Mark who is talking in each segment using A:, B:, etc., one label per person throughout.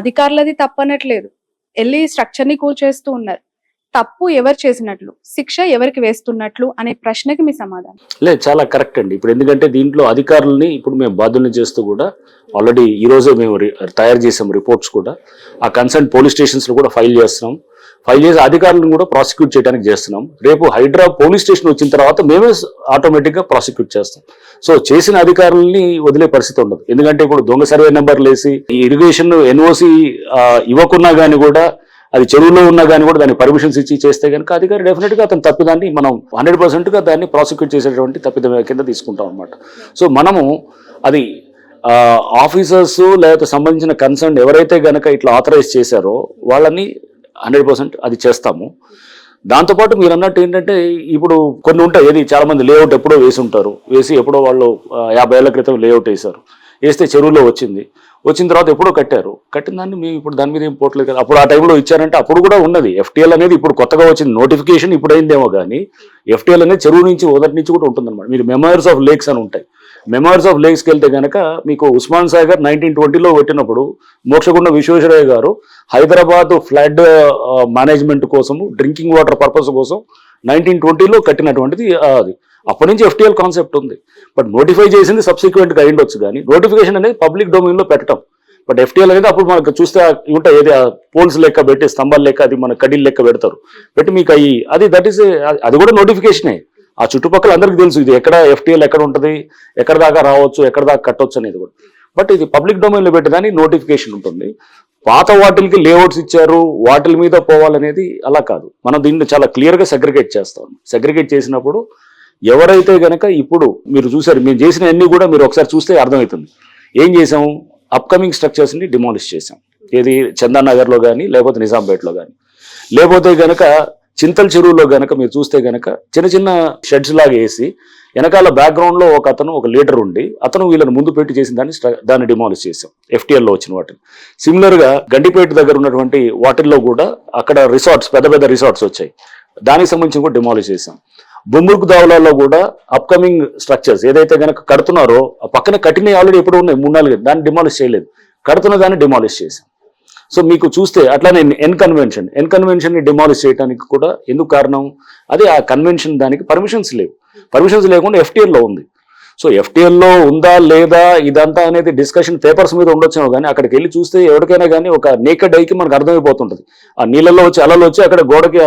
A: అధికారులది తప్పనట్లేదు, వెళ్ళి స్ట్రక్చర్ ని కూల్చేస్తూ ఉన్నారు. తప్పు ఎవరు చేసినట్లు, శిక్ష ఎవరికి వేస్తున్నట్లు అనే ప్రశ్నకి మీ సమాధానం?
B: లేదు, చాలా కరెక్ట్ అండి. ఇప్పుడు ఎందుకంటే దీంట్లో అధికారులని ఇప్పుడు మేము బాధ్యుల్ని చేస్తూ కూడా ఆల్రెడీ ఈ రోజే మేము తయారు చేసాం రిపోర్ట్స్ కూడా. ఆ కన్సర్న్ పోలీస్ స్టేషన్స్ లో కూడా ఫైల్ చేస్తున్నాం. ఫైల్ చేసి అధికారులను కూడా ప్రాసిక్యూట్ చేయడానికి చేస్తున్నాం. రేపు హైడ్రా పోలీస్ స్టేషన్ వచ్చిన తర్వాత మేమే ఆటోమేటిక్ గా ప్రాసిక్యూట్ చేస్తాం. సో చేసిన అధికారులని వదిలే పరిస్థితి ఉండదు. ఎందుకంటే ఇప్పుడు దొంగ సర్వే నెంబర్లు వేసి ఈ ఇరిగేషన్ ఎన్ఓసి ఇవ్వకున్నా కానీ కూడా, అది చెరువులో ఉన్నా కానీ కూడా దానికి పర్మిషన్స్ ఇచ్చి చేస్తే కనుక అధికారి డెఫినెట్ గా అతను తప్పిదాన్ని మనం 100% గా దాన్ని ప్రాసిక్యూట్ చేసేటువంటి తప్పిదం కింద తీసుకుంటాం అనమాట. సో మనము అది ఆఫీసర్స్ లేకపోతే సంబంధించిన కన్సర్న్ ఎవరైతే గనక ఇట్లా ఆథరైజ్ చేశారో వాళ్ళని 100% అది చేస్తాము. దాంతోపాటు మీరు అన్నట్టు ఏంటంటే ఇప్పుడు కొన్ని ఉంటాయి, ఏది చాలా మంది లేఅవుట్ ఎప్పుడో వేసి ఉంటారు, వేసి ఎప్పుడో వాళ్ళు 50 ఏళ్ల క్రితం లేఅవుట్ వేశారు, వేస్తే చెరువులో వచ్చిన తర్వాత ఎప్పుడో కట్టిన దాన్ని మేము ఇప్పుడు దాని మీద ఏం పోవట్లేదు కదా. అప్పుడు ఆ టైంలో ఇచ్చారంటే అప్పుడు కూడా ఉన్నది. FTL అనేది ఇప్పుడు కొత్తగా వచ్చింది నోటిఫికేషన్, ఇప్పుడు అయిందేమో కానీ FTL అనేది చెరువు నుంచి మొదటి నుంచి కూడా ఉంటుందన్నమాట. మీరు మెమోరీస్ ఆఫ్ లేక్స్ అని ఉంటాయి. మెమోరీస్ ఆఫ్ లేక్స్కి వెళ్తే కనుక మీకు ఉస్మాన్ సాగర్ 1920లో పెట్టినప్పుడు మోక్షగుండ విశ్వేశ్వరయ్య గారు హైదరాబాద్ ఫ్లడ్ మేనేజ్మెంట్ కోసము, డ్రింకింగ్ వాటర్ పర్పస్ కోసం 1920లో కట్టినటువంటిది అది. అప్పటి నుంచి FTL కాన్సెప్ట్ ఉంది. బట్ నోటిఫై చేసింది సబ్సిక్వెంట్గా అయ్యిండొచ్చు కానీ నోటిఫికేషన్ అనేది పబ్లిక్ డొమైన్లో పెట్టడం. బట్ FTL అనేది అప్పుడు మనకు చూస్తే ఉంటాయి, ఏది పోల్స్ లెక్క పెట్టి స్తంభాల లెక్క, అది మన కడీల లెక్క పెడతారు, పెట్టి మీకు అది దట్ ఈస్ అది కూడా నోటిఫికేషనే. ఆ చుట్టుపక్కల అందరికీ తెలుసు ఇది ఎక్కడ FTL ఎక్కడ ఉంటుంది, ఎక్కడ దాకా రావచ్చు, ఎక్కడ దాకా కట్టవచ్చు అనేది కూడా. బట్ ఇది పబ్లిక్ డొమైన్లో పెట్టేదానికి నోటిఫికేషన్ ఉంటుంది. పాత వాటిల్కి లేఅవుట్స్ ఇచ్చారు, వాటిల మీద పోవాలనేది అలా కాదు. మనం దీన్ని చాలా క్లియర్గా సెగ్రిగేట్ చేస్తాం. సెగ్రిగేట్ చేసినప్పుడు ఎవరైతే గనక ఇప్పుడు మీరు చూసారు, మేము చేసిన అన్ని కూడా మీరు ఒకసారి చూస్తే అర్థమవుతుంది. ఏం చేసాము, అప్కమింగ్ స్ట్రక్చర్స్ని డిమాలిష్ చేసాం. ఏది చందానగర్లో కానీ, లేకపోతే నిజాంపేటలో కానీ, లేకపోతే గనక చింతల చెరువులో గనక మీరు చూస్తే గనక చిన్న చిన్న షెడ్స్ లాగా వేసి వెనకాల బ్యాక్గ్రౌండ్లో ఒక లీడర్ ఉండి అతను వీళ్ళని ముందు పెట్టి చేసిన దాన్ని డిమాలిష్ చేసాం, FTLలో వచ్చిన వాటిని. సిమిలర్గా గండిపేట దగ్గర ఉన్నటువంటి వాటిల్లో కూడా అక్కడ రిసార్ట్స్, పెద్ద పెద్ద రిసార్ట్స్ వచ్చాయి, దానికి సంబంధించి కూడా డిమాలిష్ చేసాం. బొమ్మూరుకు దావులలో కూడా అప్కమింగ్ స్ట్రక్చర్స్ ఏదైతే కనుక కడుతున్నారో ఆ పక్కన కట్టినవి ఆల్రెడీ ఎప్పుడు ఉన్నాయి 3-4, దాన్ని డిమాలిష్ చేయలేదు, కడుతున్న దాన్ని డిమాలిష్ చేశాం. సో మీకు చూస్తే అట్లానే ఎన్ కన్వెన్షన్ని డిమాలిష్ చేయడానికి కూడా ఎందుకు కారణం, అదే ఆ కన్వెన్షన్ దానికి పర్మిషన్స్ లేవు. పర్మిషన్స్ లేకుండా FTLలో ఉంది. సో FTLలో ఉందా లేదా ఇదంతా అనేది డిస్కషన్ పేపర్స్ మీద ఉండొచ్చేమో కానీ అక్కడికి వెళ్ళి చూస్తే ఎవరికైనా కానీ ఒక నేకెడ్ ఐకి మనకు అర్థమైపోతుంటుంది. ఆ నీళ్ళల్లో వచ్చి అలలు వచ్చి అక్కడ గోడకి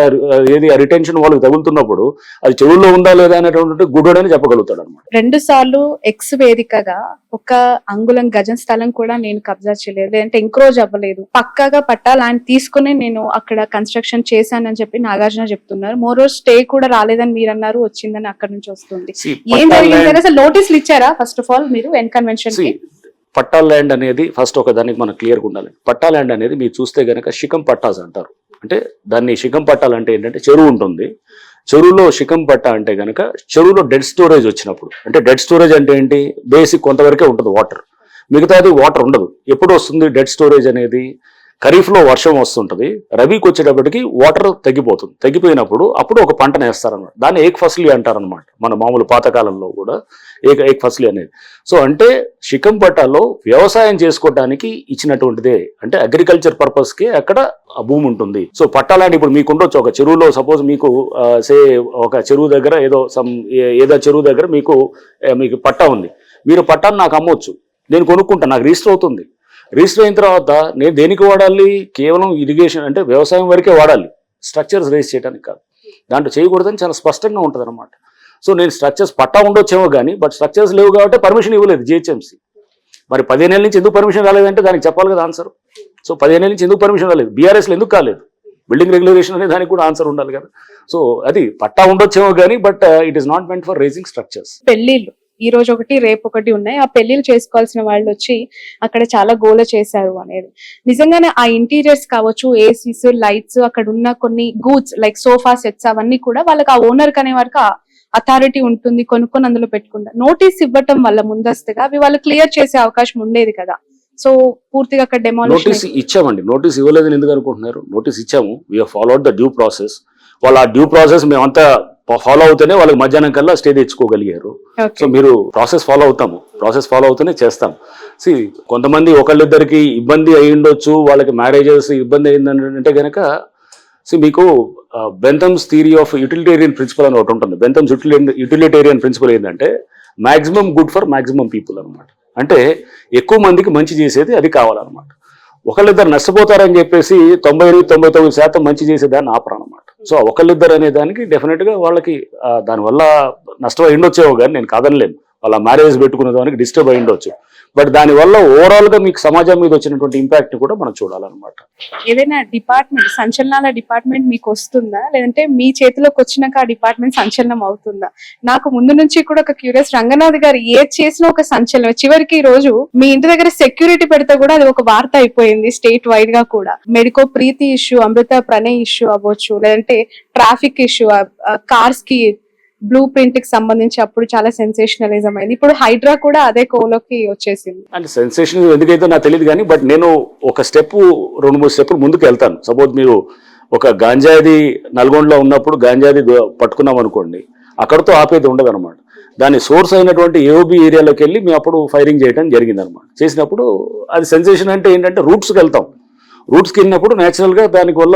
B: ఏది రిటెన్షన్ వాళ్ళకి తగులుతున్నప్పుడు అది చెవుల్లో ఉందా లేదా అనేటువంటి గుడ్డని చెప్పగలుగుతాడు అనమాట.
A: 2 సార్లు ఎక్స్ వేదికగా 1 అంగుళం గజం స్థలం కూడా నేను కబ్జా చేయలేదు, లేదంటే ఎంక్రోజ్ అవ్వలేదు, పక్కాగా పట్టా ల్యాండ్ తీసుకుని నేను అక్కడ కన్స్ట్రక్షన్ చేశానని చెప్పి నాగార్జున చెప్తున్నారు. మోరోవర్ స్టే కూడా రాలేదని మీరు అన్నారు, వచ్చిందని అక్కడ నుంచి వస్తుంది. ఏం జరిగింది అసలు నోటీసులు ఇచ్చారా ఫస్ట్ ఆఫ్ ఆల్ మీరు ఎన్ కన్వెన్షన్ కి?
B: పట్టా ల్యాండ్ అనేది ఫస్ట్ ఒక దానికి మనం క్లియర్గా ఉండాలి. పట్టా ల్యాండ్ అనేది మీరు చూస్తే గనక శిఖం పట్టాస్ అంటారు. అంటే దాన్ని శిఖం పట్టాలంటే ఏంటంటే చెరువు ఉంటుంది, చెరువులో శిఖం పట్టా అంటే కనుక చెరువులో డెడ్ స్టోరేజ్ వచ్చినప్పుడు, అంటే డెడ్ స్టోరేజ్ అంటే ఏంటి, బేసిక్ కొంతవరకే ఉంటుంది వాటర్, మిగతాది వాటర్ ఉండదు. ఎప్పుడు వస్తుంది డెడ్ స్టోరేజ్ అనేది, ఖరీఫ్లో వర్షం వస్తుంటుంది, రబీకి వచ్చేటప్పటికి వాటర్ తగ్గిపోతుంది, తగ్గిపోయినప్పుడు అప్పుడు ఒక పంటను వేస్తారనమాట. దాన్ని ఏక్ ఫసలి అంటారనమాట, మన మామూలు పాతకాలంలో కూడా ఏక్ ఫసలి అనేది. సో అంటే శిఖం పట్టాలో వ్యవసాయం చేసుకోవడానికి ఇచ్చినటువంటిదే, అంటే అగ్రికల్చర్ పర్పస్కి అక్కడ ఆ భూమి ఉంటుంది. సో పట్టాలంటే ఇప్పుడు మీకు ఉండొచ్చు ఒక చెరువులో, సపోజ్ మీకు ఒక చెరువు దగ్గర ఏదో చెరువు దగ్గర మీకు పట్టా ఉంది, మీరు పట్టాన్ని నాకు అమ్మొచ్చు, నేను కొనుక్కుంటాను, నాకు రిజిస్టర్ అవుతుంది. రిజిస్టర్ అయిన తర్వాత నేను దేనికి వాడాలి, కేవలం ఇరిగేషన్ అంటే వ్యవసాయం వరకే వాడాలి, స్ట్రక్చర్స్ రేస్ చేయడానికి కాదు. దాంట్లో చేయకూడదని చాలా స్పష్టంగా ఉంటుంది అనమాట. సో నేను స్ట్రక్చర్స్ పట్టా ఉండొచ్చేమో కానీ బట్ స్ట్రక్చర్స్ లేవు కాబట్టి పర్మిషన్ ఇవ్వలేదు GHMC. మరి 15 ఏళ్ళ నుంచి ఎందుకు పర్మిషన్ రాలేదంటే దానికి చెప్పాలి కదా ఆన్సర్. సో 15 ఏళ్ళ నుంచి ఎందుకు పర్మిషన్ రాలేదు, BRSలో ఎందుకు కాలేదు, బిల్డింగ్ రెగ్యులేషన్ అనే దానికి కూడా ఆన్సర్ ఉండాలి కదా. సో అది పట్టా ఉండొచ్చేమో కానీ but it is not meant for raising structures.
A: పెళ్లిళ్ళు ఈ రోజు ఒకటి రేపు ఒకటి ఉన్నాయి, ఆ పెళ్లిళ్ళు చేసుకోవాల్సిన వాళ్ళు వచ్చి అక్కడ చాలా గోల చేశారు అనేది నిజంగానే. ఆ ఇంటీరియర్స్ కావచ్చు, ఏసీస్, లైట్స్, అక్కడ ఉన్న కొన్ని గూడ్స్ లైక్ సోఫా సెట్స్ అవన్నీ కూడా వాళ్ళకి ఆ ఓనర్ అనే వారికి అథారిటీ ఉంటుంది, కొనుక్కొని అందులో పెట్టుకుంటారు. నోటీస్ ఇవ్వటం వల్ల ముందస్తుగా అవి వాళ్ళు క్లియర్ చేసే అవకాశం ఉండేది కదా. సో పూర్తిగా అక్కడ
B: నోటీస్ ఇచ్చామండి. నోటీస్ ఇవ్వలేదని ఎందుకు అనుకుంటున్నారు, నోటీస్ ఇచ్చాము, we have followed the due process. వాళ్ళు ఆ డ్యూ ప్రాసెస్ మేమంతా ఫాలో అవుతూనే వాళ్ళకి మధ్యాహ్నం కల్లా స్టే తెచ్చుకోగలిగారు. సో మీరు ప్రాసెస్ ఫాలో అవుతూనే చేస్తాం. సి కొంతమంది ఒకళ్ళిద్దరికి ఇబ్బంది అయి ఉండొచ్చు, వాళ్ళకి మ్యారేజెస్ ఇబ్బంది అయిందంటే కనుక మీకు బెంథమ్స్ థియరీ ఆఫ్ యూటిలిటేరియన్ ప్రిన్సిపల్ అని ఒకటి ఉంటుంది. బెంథమ్స్ యూటిలిటేరియన్ ప్రిన్సిపల్ ఏంటంటే maximum good for maximum people అనమాట. అంటే ఎక్కువ మందికి మంచి చేసేది అది కావాలన్నమాట. ఒకళ్ళిద్దరు నష్టపోతారని చెప్పేసి 99% మంచి చేసేదాన్ని ఆపరనమాట. సో ఒకళ్ళిద్దరు అనే దానికి డెఫినెట్గా వాళ్ళకి దానివల్ల నష్టం అయి ఉండొచ్చేవో కానీ నేను కాదనలేను. వాళ్ళ మ్యారేజ్ పెట్టుకునే దానికి డిస్టర్బ్ అయి ఉండొచ్చు. బట్ దానివల్ల ఓవరాల్గా మీకు సమాజం మీద వచ్చినటువంటి ఇంపాక్ట్ కూడా మనం చూడాలన్నమాట.
A: ఏదైనా డిపార్ట్మెంట్ సంచలనాల డిపార్ట్మెంట్ మీకు వస్తుందా, లేదంటే మీ చేతిలోకి వచ్చినాక ఆ డిపార్ట్మెంట్ సంచలనం అవుతుందా? నాకు ముందు నుంచి కూడా ఒక క్యూరియస్. రంగనాథ్ గారు ఏది చేసినా ఒక సంచలనం. చివరికి ఈ రోజు మీ ఇంటి దగ్గర సెక్యూరిటీ పెడితే కూడా అది ఒక వార్త అయిపోయింది స్టేట్ వైడ్ గా కూడా. మెడికో ప్రీతి ఇష్యూ, అమృత ప్రణయ్ ఇష్యూ అవ్వచ్చు, లేదంటే ట్రాఫిక్ ఇష్యూ, కార్స్ కి బ్లూ ప్రింట్ కి సంబంధించి అప్పుడు చాలా సెన్సేషనలిజం అయింది. ఇప్పుడు హైడ్రా కూడా అదే కోలోకి వచ్చేసింది.
B: అంటే సెన్సేషన్ ఎందుకైతే నాకు తెలియదు కానీ, బట్ నేను ఒక స్టెప్ 2-3 స్టెప్పులు ముందుకు వెళ్తాను. సపోజ్ మీరు ఒక గాంజాది నల్గొండలో ఉన్నప్పుడు గాంజాది పట్టుకున్నాం అనుకోండి, అక్కడతో ఆపేది ఉండదు అనమాట. దాని సోర్స్ అయినటువంటి ఏఓబి ఏరియాలోకి వెళ్ళి మేము అప్పుడు ఫైరింగ్ చేయడం జరిగింది అనమాట. చేసినప్పుడు అది సెన్సేషన్ అంటే ఏంటంటే రూట్స్కి వెళ్తాం. రూట్స్కి వెళ్ళినప్పుడు న్యాచురల్గా దానికి వల్ల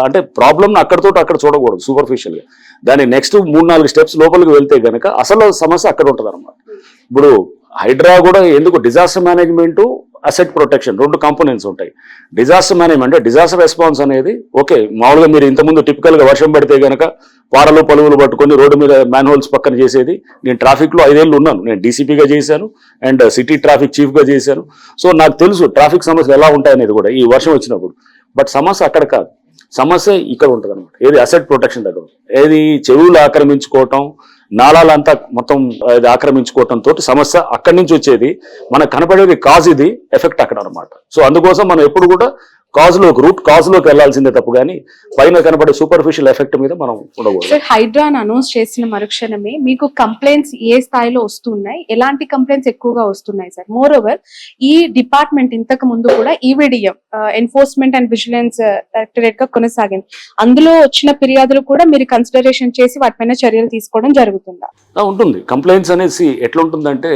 B: అంటే ప్రాబ్లమ్ని అక్కడ చూడకూడదు సూపర్ఫిషియల్గా. దాని నెక్స్ట్ 3-4 స్టెప్స్ లోపలికి వెళ్తే కనుక అసలు సమస్య అక్కడ ఉంటుంది అనమాట. ఇప్పుడు హైడ్రా కూడా ఎందుకు disaster management, asset protection 2 components ఉంటాయి. డిజాస్టర్ మేనేజ్మెంట్, డిజాస్టర్ రెస్పాన్స్ అనేది ఓకే. మామూలుగా మీరు ఇంతకుముందు టిపికల్గా వర్షం పడితే కనుక పారలు పలువులు పట్టుకొని రోడ్డు మీద మ్యాన్హోల్స్ పక్కన చేసేది. నేను ట్రాఫిక్లో 5 ఏళ్ళు ఉన్నాను. నేను డీసీపీగా చేశాను అండ్ సిటీ ట్రాఫిక్ చీఫ్గా చేశాను. సో నాకు తెలుసు ట్రాఫిక్ సమస్యలు ఎలా ఉంటాయనేది కూడా ఈ వర్షం వచ్చినప్పుడు. బట్ సమస్య అక్కడ కాదు, సమస్య ఇక్కడ ఉంటుంది అనమాట. ఏది అసెట్ ప్రొటెక్షన్ దగ్గర, ఏది చెరువులు ఆక్రమించుకోవటం, నాళాలంతా మొత్తం ఇది ఆక్రమించుకోవటం తోటి సమస్య అక్కడి నుంచి వచ్చేది. మనకు కనపడేది కాజ్, ఇది ఎఫెక్ట్ అక్కడ అనమాట. సో అందుకోసం మనం ఎప్పుడు కూడా రూట్ కాజ్లోకి వెళ్లాల్సిందే తప్పు కానీ పైన కనబడే సూపర్ఫిషియల్ ఎఫెక్ట్ మీద మనం ఉండకూడదు.
A: హైడ్రా అనౌన్స్ చేసిన మరుక్షణమే మీకు కంప్లైంట్స్ ఏ స్థాయిలో వస్తున్నాయి, ఎలాంటి కంప్లైంట్స్ ఎక్కువగా వస్తున్నాయి సార్? మోర్ ఓవర్ ఈ డిపార్ట్మెంట్ ఇంతకు ముందు కూడా EVDM enforcement and vigilance directorate గా కొనసాగింది. అందులో వచ్చిన ఫిర్యాదులు కూడా మీరు కన్సిడరేషన్ చేసి వాటిపైన చర్యలు తీసుకోవడం జరుగుతుందా?
B: ఉంటుంది. కంప్లైంట్స్ అనేసి ఎట్లా ఉంటుందంటే,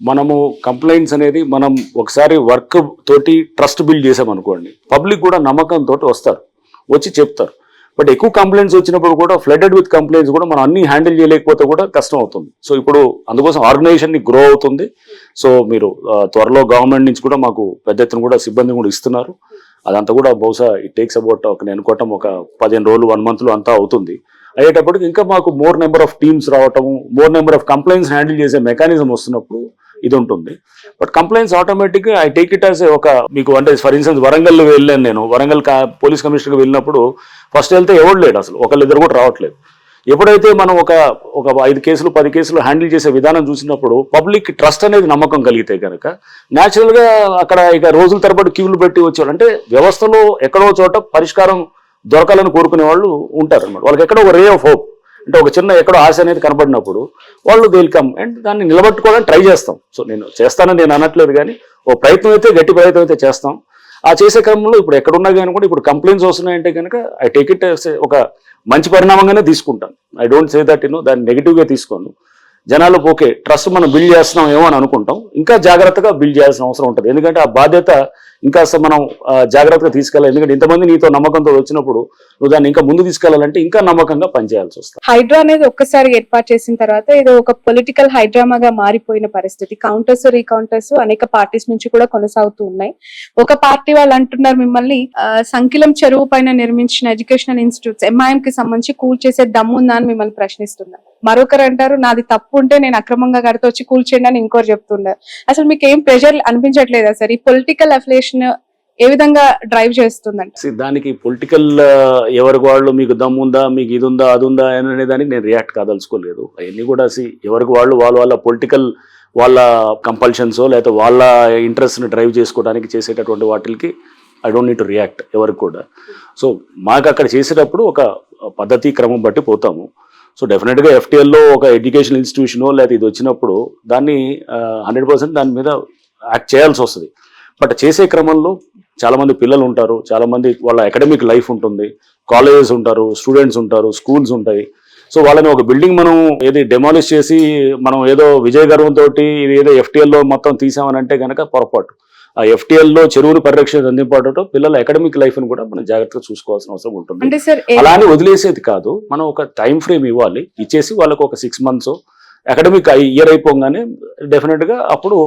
B: మనము కంప్లైంట్స్ అనేది మనం ఒకసారి వర్క్ తోటి ట్రస్ట్ బిల్డ్ చేసామనుకోండి, పబ్లిక్ కూడా నమ్మకంతో వస్తారు, వచ్చి చెప్తారు. బట్ ఎక్కువ కంప్లైంట్స్ వచ్చినప్పుడు కూడా ఫ్లడెడ్ విత్ కంప్లైంట్స్ కూడా మనం అన్ని హ్యాండిల్ చేయలేకపోతే కూడా కష్టం అవుతుంది. సో ఇప్పుడు అందుకోసం ఆర్గనైజేషన్ గ్రో అవుతుంది. సో మీరు త్వరలో గవర్నమెంట్ నుంచి కూడా మాకు పెద్ద ఎత్తున కూడా సిబ్బంది కూడా ఇస్తున్నారు. అదంతా కూడా బహుశా ఇట్ టేక్స్ అబౌట్ నేను అనుకోవటం ఒక 15 రోజులు 1 monthలో అంతా అవుతుంది. అయ్యేటప్పటికి ఇంకా మాకు మోర్ నెంబర్ ఆఫ్ టీమ్స్ రావటము, more number of complaints handle చేసే మెకానిజం వస్తున్నప్పుడు ఇది ఉంటుంది. బట్ కంప్లైంట్స్ ఆటోమేటిక్గా ఐ టేక్ ఇట్ యాజ్ ఒక మీకు అంటే ఫర్ ఇన్స్టెన్స్ వరంగల్ వెళ్ళాను నేను. వరంగల్ పోలీస్ కమిషనర్కి వెళ్ళినప్పుడు ఫస్ట్ వెళ్తే ఎవరు లేడు, అసలు ఒకళ్ళిద్దరు కూడా రావట్లేదు. ఎప్పుడైతే మనం ఒక 5 కేసులు 10 కేసులు హ్యాండిల్ చేసే విధానం చూసినప్పుడు పబ్లిక్ ట్రస్ట్ అనేది నమ్మకం కలిగితే కనుక న్యాచురల్గా అక్కడ ఇక రోజుల తరబడి క్యూలు పెట్టి వచ్చేవాళ్ళు, అంటే వ్యవస్థలో ఎక్కడో చోట పరిష్కారం దొరకాలని కోరుకునే వాళ్ళు ఉంటారు అనమాట. వాళ్ళకి ఎక్కడో ఒక రే ఆఫ్ హోప్, అంటే ఒక చిన్న ఎక్కడో ఆశ అనేది కనపడినప్పుడు వాళ్ళు వెల్కమ్ అండ్ దాన్ని నిలబెట్టుకోవడానికి ట్రై చేస్తాం. సో నేను చేస్తానని నేను అనట్లేదు కానీ ఓ ప్రయత్నం అయితే, గట్టి ప్రయత్నం అయితే చేస్తాం. ఆ చేసే క్రమంలో ఇప్పుడు ఎక్కడున్నా కానీ కూడా ఇప్పుడు కంప్లైంట్స్ వస్తున్నాయంటే కనుక ఐ టేక్ ఇట్ ఒక మంచి పరిణామంగానే తీసుకుంటాను. ఐ డోంట్ సే దట్ దాన్ని నెగిటివ్గా తీసుకోను. జనాలకు ఓకే ట్రస్ట్ మనం బిల్డ్ చేస్తున్నాం ఏమో అని అనుకుంటాం, ఇంకా జాగ్రత్తగా బిల్డ్ చేయాల్సిన అవసరం ఉంటుంది. ఎందుకంటే ఆ బాధ్యత ఇంకా మనం జాగ్రత్తగా తీసుకెళ్ళాలి. ఎందుకంటే ఇంతమంది నీతో నమ్మకంతో వచ్చినప్పుడు నువ్వు దాన్ని ఇంకా ముందు తీసుకెళ్లాలంటే ఇంకా నమ్మకంగా పనిచేయాల్సి వస్తుంది.
A: హైడ్రా అనేది ఒక్కసారి ఏర్పాటు చేసిన తర్వాత ఇది ఒక పొలిటికల్ హైడ్రామాగా మారిపోయిన పరిస్థితి. కౌంటర్స్ రీకౌంటర్స్ అనేక పార్టీస్ నుంచి కూడా కొనసాగుతూ ఉన్నాయి. ఒక పార్టీ వాళ్ళు అంటున్నారు మిమ్మల్ని సంకిలం చెరువు పైన నిర్మించిన ఎడ్యుకేషనల్ ఇన్స్టిట్యూట్స్ ఎంఐఎం కి సంబంధించి కూల్ చేసే దమ్ముందా అని మిమ్మల్ని ప్రశ్నిస్తున్నారు. మరొకరు అంటారు నాది తప్పు ఉంటే నేను అక్రమంగా కడితే వచ్చి కూల్ చేయండి అని ఇంకోరు చెప్తున్నారు. అసలు మీకు ఏం ప్రెషర్ అనిపించట్లేదా సార్? ఈ పొలిటికల్ అఫిలియేషన్ ఏ విధంగా డ్రైవ్ చేస్తుందండి? దానికి
B: పొలిటికల్ ఎవరికి వాళ్ళు మీకు దమ్ముందా, మీకు ఇది ఉందా అది ఉందా అనే దానికి నేను రియాక్ట్ కాదలుచుకోలేదు. అవన్నీ కూడా ఎవరికి వాళ్ళు వాళ్ళ పొలిటికల్ వాళ్ళ కంపల్షన్సో లేకపోతే వాళ్ళ ఇంట్రెస్ట్ని డ్రైవ్ చేసుకోవడానికి చేసేటటువంటి వాటికి I don't need to react ఎవరికి కూడా. సో మాకు అక్కడ చేసేటప్పుడు ఒక పద్ధతి క్రమం బట్టి పోతాము. సో డెఫినెట్గా ఎఫ్టీఎల్లో ఒక ఎడ్యుకేషన్ ఇన్స్టిట్యూషనో లేకపోతే ఇది వచ్చినప్పుడు దాన్ని 100% దాని మీద యాక్ట్ చేయాల్సి వస్తుంది. బట్ చేసే క్రమంలో చాలామంది పిల్లలు ఉంటారు, చాలామంది వాళ్ళ అకాడమిక్ లైఫ్ ఉంటుంది, కాలేజెస్ ఉంటారు, స్టూడెంట్స్ ఉంటారు, స్కూల్స్ ఉంటాయి. సో వాళ్ళని ఒక బిల్డింగ్ మనం ఏది డెమాలిష్ చేసి మనం ఏదో విజయ గర్వంతో ఇది ఏదో FTL లో మొత్తం తీసామని అంటే కనుక పొరపాటు. ఆ FTL లో చెరువును పరిరక్షణ అందింపడటం పిల్లల అకాడమిక్ లైఫ్ ని కూడా మనం జాగ్రత్తగా చూసుకోవాల్సిన అవసరం ఉంటుంది.
A: అంటే సార్
B: అలానే వదిలేసేది కాదు, మనం ఒక టైం ఫ్రేమ్ ఇవ్వాలి, ఇచ్చేసి వాళ్ళకు ఒక 6 months అకాడమిక్ ఇయర్ అయిపోగానే డెఫినెట్ గా అప్పుడు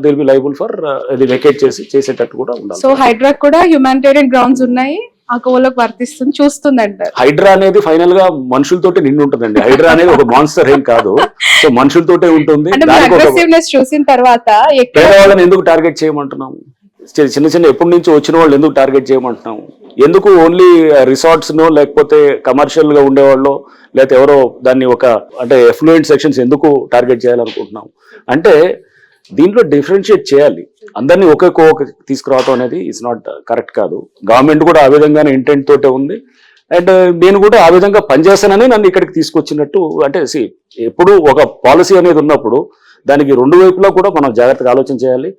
B: దిల్ బి లైబుల్ ఫర్ ఇది వెకేట్ చేసేటట్టు కూడా ఉండాలి.
A: సో హైడ్రా కూడా హ్యూమానిటేరియన్ గ్రౌండ్స్ ఉన్నాయి, ఆ కోవలోకి వర్తిస్తుంది, చూస్తుంది అంటారు.
B: హైడ్రా అనేది ఫైనల్ గా మనుషులతోటి నిండి ఉంటుందండి. హైడ్రా అనేది ఒక మాన్స్టర్ ఏం కాదు, సో మనుషులతోటే ఉంటుంది.
A: అగ్రెసివ్నెస్ చూసిన తర్వాత
B: పేదవాళ్ళని ఎందుకు టార్గెట్ చేయమంటున్నాము? చిన్న చిన్న ఎప్పటి నుంచి వచ్చిన వాళ్ళు ఎందుకు టార్గెట్ చేయమంటున్నాము? ఎందుకు ఓన్లీ రిసార్ట్స్ నో లేకపోతే కమర్షియల్ గా ఉండేవాళ్ళు లేకపోతే ఎవరో దాన్ని ఒక అంటే ఎఫ్లూయెంట్ సెక్షన్స్ ఎందుకు టార్గెట్ చేయాలనుకుంటున్నాం అంటే దీంట్లో డిఫరెన్షియేట్ చేయాలి. అందరినీ ఒకే తీసుకురావడం అనేది ఇట్స్ నాట్ కరెక్ట్ కాదు. గవర్నమెంట్ కూడా ఆ విధంగానే ఇంటెంట్ తోటే ఉంది. అండ్ నేను కూడా ఆ విధంగా పనిచేస్తానని నన్ను ఇక్కడికి తీసుకొచ్చినట్టు అంటే ఎప్పుడు ఒక పాలసీ అనేది ఉన్నప్పుడు దానికి రెండు వైపులా కూడా మనం జాగ్రత్తగా ఆలోచన చేయాలి.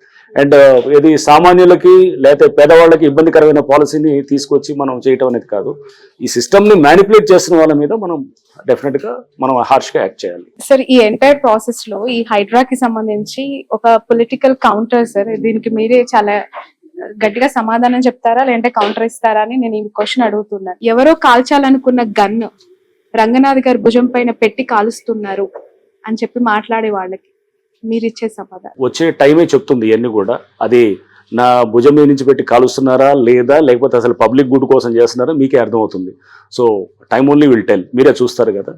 B: అండ్ ఇది సామాన్యులకి లేకపోతే పేదవాళ్ళకి ఇబ్బందికరమైన పాలసీని తీసుకొచ్చి మనం చేయటం అనేది కాదు. ఈ సిస్టమ్ని మ్యానిపులేట్ చేస్తున్న వాళ్ళ మీద మనం డెఫినెట్ గా మనం హార్ష్ గా యాక్ట్ చేయాలి.
A: సార్ ఈ ఎంటైర్ ప్రాసెస్ లో ఈ హైడ్రాకి సంబంధించి ఒక పొలిటికల్ కౌంటర్ సార్, దీనికి మీరే చాలా గట్టిగా సమాధానం చెప్తారా లేదంటే కౌంటర్ ఇస్తారా అని నేను ఈ క్వశ్చన్ అడుగుతున్నాను. ఎవరో కాల్చాలనుకున్న గన్ రంగనాథ్ గారి భుజం పైన పెట్టి కాలుస్తున్నారు అని చెప్పి మాట్లాడే వాళ్ళకి మీరు ఇచ్చే సమాధానం?
B: వచ్చే టైమే చెప్తుంది ఇవన్నీ కూడా. అది నా భుజం మీద నుంచి పెట్టి కాలుస్తున్నారా లేదా లేకపోతే అసలు పబ్లిక్ గుడ్ కోసం చేస్తున్నారా మీకే అర్థమవుతుంది. So time only will tell, మీరే చూస్తారు కదా.